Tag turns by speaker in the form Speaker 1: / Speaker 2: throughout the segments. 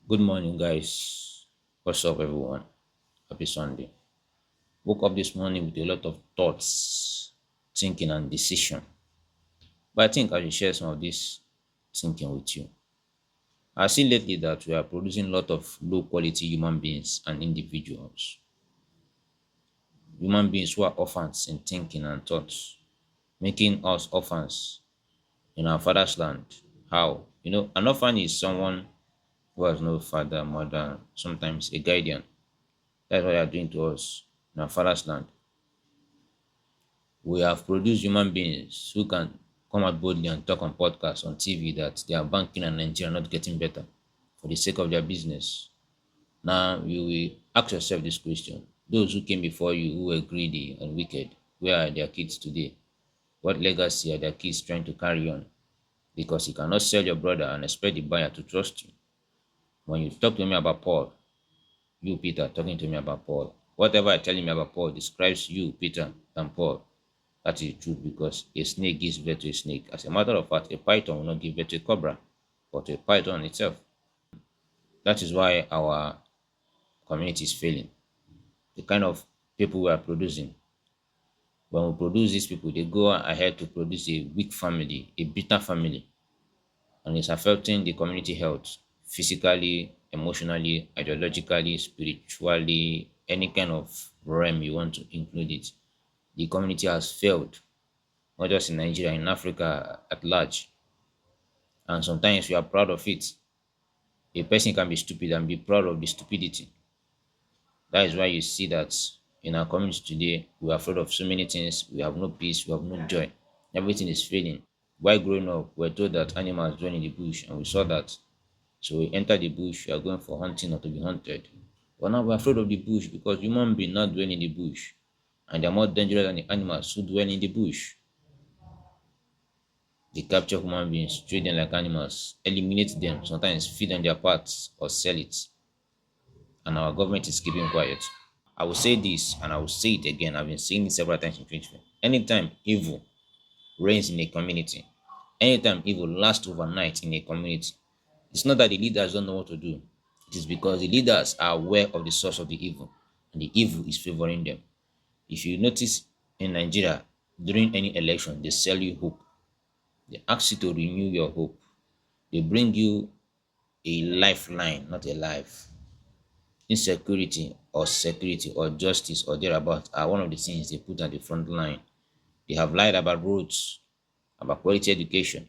Speaker 1: Good morning, guys. What's up, everyone? Happy Sunday. Woke up this morning with a lot of thoughts, thinking, and decision. But I think I will share some of this thinking with you. I've seen lately that we are producing a lot of low quality human beings and individuals. Human beings who are orphans in thinking and thoughts, making us orphans in our father's land. How? An orphan is someone who has no father, mother, sometimes a guardian. That's what they are doing to us in our father's land. We have produced human beings who can come out boldly and talk on podcasts, on TV, that they are banking and Nigeria not getting better for the sake of their business. Now you will ask yourself this question. Those who came before you who were greedy and wicked, where are their kids today? What legacy are their kids trying to carry on? Because you cannot sell your brother and expect the buyer to trust you. When you talk to me about Paul, you, Peter, talking to me about Paul, whatever I tell him about Paul describes you, Peter, and Paul. That is the truth, because a snake gives birth to a snake. As a matter of fact, a python will not give birth to a cobra, but to a python itself. That is why our community is failing. The kind of people we are producing. When we produce these people, they go ahead to produce a weak family, a bitter family, and it's affecting the community health physically, emotionally, ideologically, spiritually, any kind of realm you want to include it. The community has failed, not just in Nigeria, in Africa at large. And sometimes we are proud of it. A person can be stupid and be proud of the stupidity. That is why you see that in our community today, we are afraid of so many things. We have no peace, we have no joy. Everything is failing. While growing up, we were told that animals dwell in the bush, and we saw that. So we enter the bush, we are going for hunting or to be hunted. But now we're afraid of the bush because human beings not dwell in the bush. And they are more dangerous than the animals who dwell in the bush. They capture human beings, treat them like animals, eliminate them, sometimes feed them their parts or sell it. And our government is keeping quiet. I will say this and I will say it again. I've been saying it several times in 2020. Anytime evil reigns in a community, anytime evil lasts overnight in a community, it's not that the leaders don't know what to do. It is because the leaders are aware of the source of the evil and the evil is favoring them. If you notice in Nigeria, during any election, they sell you hope. They ask you to renew your hope. They bring you a lifeline, not a life. Insecurity or security or justice or thereabout are one of the things they put at the front line. They have lied about roads, about quality education,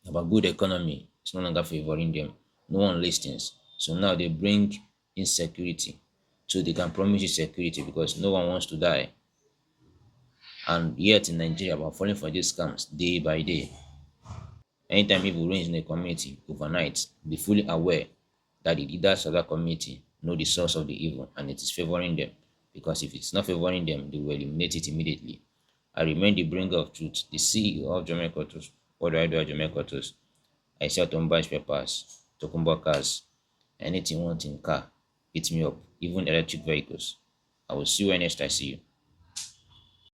Speaker 1: about good economy. It's no longer favoring them. No one listens. So now they bring insecurity. So they can promise you security because no one wants to die. And yet in Nigeria, we're falling for these scams day by day. Anytime evil reigns in a community overnight, be fully aware that the leaders of that community know the source of the evil and it is favoring them. Because if it's not favoring them, they will eliminate it immediately. I remain the bringer of truth, the CEO of Jamaica Autos. What do I do at Jamaica Autos? I sell automobile spare parts, Tokumbo cars, anything you want in car, hit me up, even electric vehicles. I will see you when next I see you.